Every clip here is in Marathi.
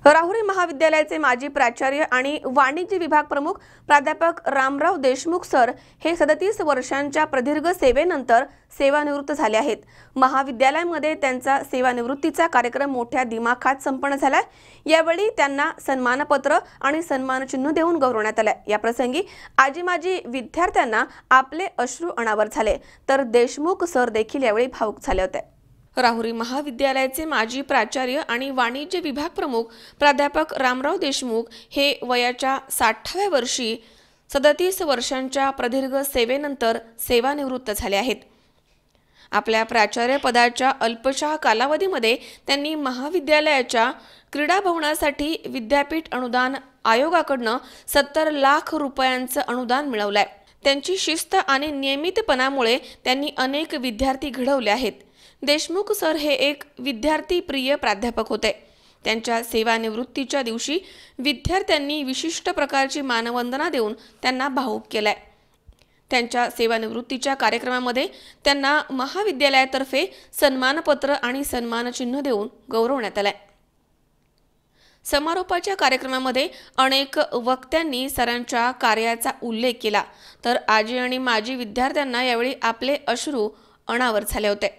राहुरी महाविद्यालयाचे माजी प्राचार्य आणि वाणिज्य विभाग प्रमुख प्राध्यापक रामराव देशमुख सर हे 37 वर्षांच्या प्रदीर्घ सेवेनंतर सेवानिवृत्त झाले आहेत। महाविद्यालयामध्ये त्यांचा सेवानिवृत्तीचा कार्यक्रम मोठ्या दिमाखात संपन्न झाला। यावेळी त्यांना सन्मानपत्र आणि सन्मानचिन्ह देऊन गौरवण्यात आले। या प्रसंगी आजी माजी विद्यार्थ्यांना आपले अश्रू अनावर झाले, तर देशमुख सर देखील यावेळी भावुक झाले होते। राहुरी महाविद्यालयाचे माजी प्राचार्य आणि वाणिज्य विभाग प्रमुख प्राध्यापक रामराव देशमुख हे वयाच्या 60व्या वर्षी 37 वर्षांच्या प्रदीर्घ सेवेनंतर सेवानिवृत्त झाले आहेत। आपल्या प्राचार्य पदाच्या अल्पशा कालावधीमध्ये त्यांनी महाविद्यालयाच्या क्रीडा भवनासाठी विद्यापीठ अनुदान आयोगाकडून 70 लाख रुपयांचं अनुदान मिळवलंय। त्यांची शिस्त आणि नियमितपणामुळे त्यांनी अनेक विद्यार्थी घडवले आहेत। देशमुख सर हे एक विद्यार्थी प्रिय प्राध्यापक होते। त्यांच्या सेवानिवृत्तीच्या दिवशी विद्यार्थ्यांनी विशिष्ट प्रकारची मानवंदना देऊन त्यांना भावुक केले। त्यांच्या सेवानिवृत्तीच्या कार्यक्रमामध्ये त्यांना महाविद्यालयातर्फे सन्मानपत्र आणि सन्मानचिन्ह देऊन गौरवण्यात आले। समारोपाच्या कार्यक्रमामध्ये अनेक वक्त्यांनी सरांच्या कार्याचा उल्लेख केला, तर आजी आणि माजी विद्यार्थ्यांना यावेळी आपले अश्रू अनावर झाले होते।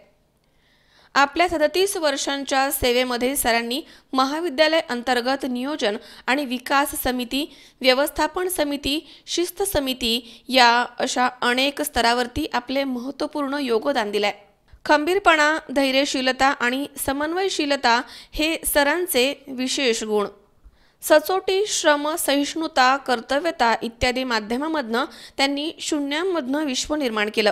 आपल्या 37 वर्षांच्या सेवेमध्ये सरांनी महाविद्यालय अंतर्गत नियोजन आणि विकास समिती, व्यवस्थापन समिती, शिस्त समिती या अशा अनेक स्तरावरती आपले महत्त्वपूर्ण योगदान दिले। खंबीरपणा, धैर्यशीलता आणि समन्वयशीलता हे सरांचे विशेष गुण। सचोटी, श्रम, सहिष्णुता, कर्तव्यता इत्यादी माध्यमांमधनं त्यांनी शून्यामधनं विश्व निर्माण केलं।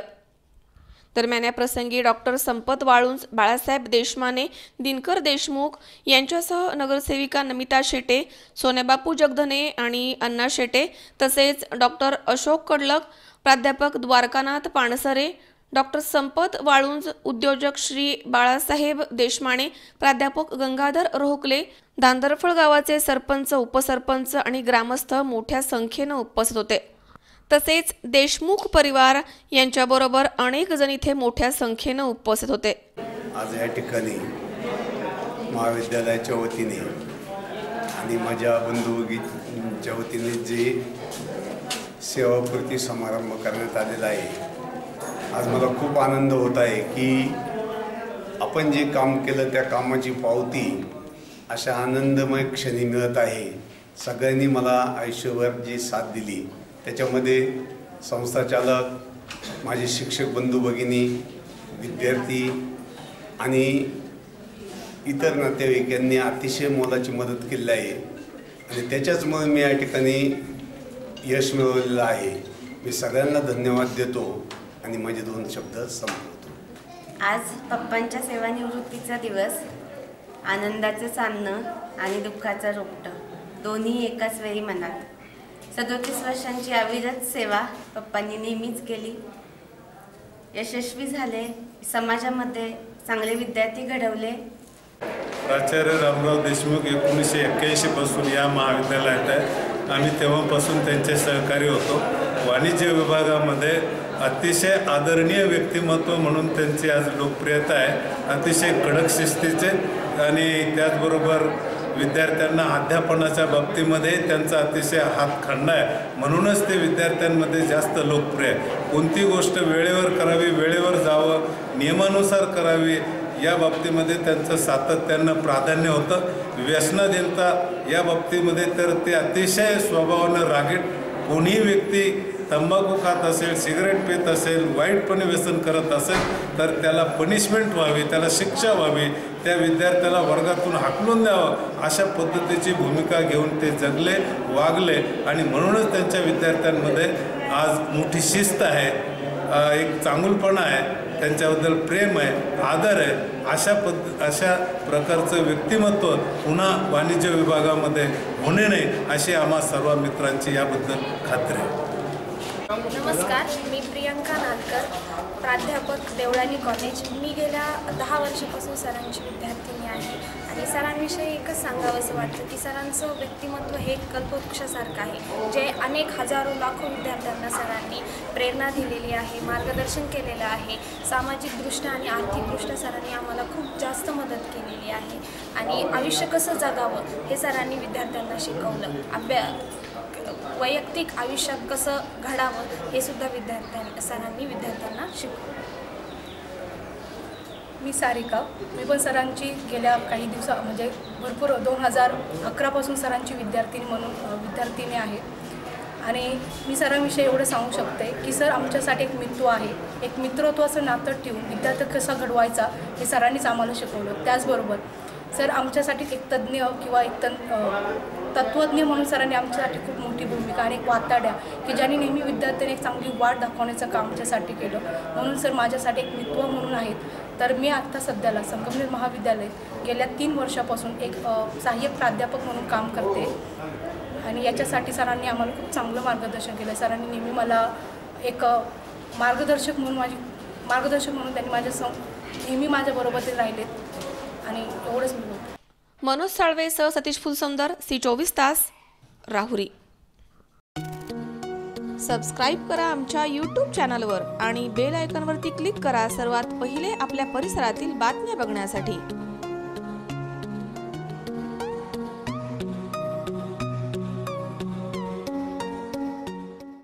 दरम्यान या प्रसंगी डॉक्टर संपत वाळुंज, बाळासाहेब देशमाने, दिनकर देशमुख यांच्यासह नगरसेविका नमिता शेटे, सोन्याबापू जगधने आणि अण्णा शेटे, तसेच डॉक्टर अशोक कडलक, प्राध्यापक द्वारकानाथ पाणसरे, डॉक्टर संपत वाळुंज, उद्योजक श्री बाळासाहेब देशमाने, प्राध्यापक गंगाधर रोहकले, धांदरफळ गावाचे सरपंच, उपसरपंच आणि ग्रामस्थ मोठ्या संख्येने उपस्थित होते। तसेच देशमुख परिवार यांच्याबरोबर अनेक जण इथे मोठ्या संख्येने उपस्थित होते। आज या ठिकाणी महाविद्यालयाच्या वतीने आणि माझ्या बंधूंच्या वतीने जे सेवापूर्ती समारंभ करण्यात आलेला आहे, आज मला खूप आनंद होत आहे की आपण जे काम केलं त्या कामाची पावती अशा आनंदमय क्षणी मिळत आहे। सगळ्यांनी मला आयुष्यभर जी साथ दिली त्याच्यामध्ये संस्थाचालक, माझे शिक्षक बंधू भगिनी, विद्यार्थी आणि इतर नातेवाईक यांनी अतिशय मोलाची मदत केली आहे आणि त्याच्याचमुळे मी या ठिकाणी यश मिळवलेलं आहे। मी सगळ्यांना धन्यवाद देतो आणि माझे 2 शब्द संपवतो। आज पप्पांच्या सेवानिवृत्तीचा दिवस, आनंदाचं चांदणं आणि दुःखाचं रोपटं दोन्ही एकाच वेळी मनात। 37 वर्षांची अविरत सेवा पप्पांनी नेहमीच केली, यशस्वी झाले, समाजामध्ये चांगले विद्यार्थी घडवले। प्राचार्य रामराव देशमुख 1981 पासून या महाविद्यालयात आहे। आम्ही तेव्हापासून त्यांचे सहकारी होतो। वाणिज्य विभागामध्ये अतिशय आदरणीय व्यक्तिमत्व म्हणून त्यांची आज लोकप्रियता आहे। अतिशय कडक शिस्तीचे आणि त्याचबरोबर विद्यार्थ्यांना अध्यापनाच्या बाबतीमध्ये त्यांचा अतिशय हातखंडा आहे, म्हणूनच ते विद्यार्थ्यांमध्ये जास्त लोकप्रिय आहे। कोणती गोष्ट वेळेवर करावी, वेळेवर जावं, नियमानुसार करावी या बाबतीमध्ये त्यांचं सातत्यानं प्राधान्य होतं। व्यसनाधीनता या बाबतीमध्ये तर ते अतिशय स्वभावानं रागीट, कोणीही व्यक्ती तंबाखू खात असेल, सिगरेट पित असेल, वाईटपणे व्यसन करत असेल तर त्याला पनिशमेंट व्हावी, त्याला शिक्षा व्हावी, त्या विद्यार्थ्याला वर्गातून हाकलून द्यावं अशा पद्धतीची भूमिका घेऊन ते जगले, वागले आणि म्हणूनच त्यांच्या विद्यार्थ्यांमध्ये आज मोठी शिस्त आहे, एक चांगुलपणा आहे, त्यांच्याबद्दल प्रेम आहे, आदर आहे। अशा प्रकारचं व्यक्तिमत्व पुन्हा वाणिज्य विभागामध्ये होणे नाही अशी आम्हा सर्व मित्रांची याबद्दल खात्री आहे। नमस्कार, मी प्रियंका नागकर, प्राध्यापक देवळाली कॉलेज। मी गेल्या 10 वर्षापासून सरांची विद्यार्थिनी आहे आणि की सरांविषयी एकच सांगावंसं वाटतं की सरांचं व्यक्तिमत्व हे कल्पवृक्षासारखं आहे, जे अनेक हजारो लाखो विद्यार्थ्यांना सरांनी प्रेरणा दिलेली आहे, मार्गदर्शन केलेलं आहे. सामाजिकदृष्ट्या आणि आर्थिकदृष्ट्या सरांनी आम्हाला खूप जास्त मदत केलेली आहे आणि आयुष्य कसं जगावं हे सरांनी विद्यार्थ्यांना शिकवलं. वैयक्तिक आयुष्यात कसं घडावं हे सुद्धा सरांनी विद्यार्थ्यांना शिकवलं. मी सारिका. मी पण सरांची गेल्या काही म्हणजे भरपूर 2011पासून सरांची विद्यार्थिनी आहे आणि मी सरांविषयी एवढं सांगू शकते की सर आमच्यासाठी एक मित्र आहे. एक मित्रत्वाचं नातं ठेवून विद्यार्थी कसा घडवायचा हे सरांनीच आम्हाला शिकवलं. त्याचबरोबर सर आमच्यासाठी एक तज्ज्ञ किंवा एक तत्त्वज्ञ म्हणून सरांनी आमच्यासाठी खूप मोठी भूमिका आणि एक वाताड्या की ज्यांनी नेहमी विद्यार्थ्यांनी एक चांगली वाट दाखवण्याचं काम आमच्यासाठी केलं. म्हणून सर माझ्यासाठी एक मित्र म्हणून आहेत. तर मी आत्ता सध्याला संगमनेर महाविद्यालयात गेल्या 3 वर्षापासून एक सहाय्यक प्राध्यापक म्हणून काम करते आणि याच्यासाठी सरांनी आम्हाला खूप चांगलं मार्गदर्शन केलं. सरांनी नेहमी मला एक मार्गदर्शक म्हणून त्यांनी नेहमी माझ्याबरोबर ते राहिलेत आणि एवढंच मी बोलते. मनोज साळवेसह सतीश फुलसुंदर, C24 तास, राहुरी. सबस्क्राईब करा आमच्या YouTube चॅनलवर आणि बेल आयकॉनवरती क्लिक करा सर्वात पहिले आपल्या परिसरातील बातम्या बघण्यासाठी.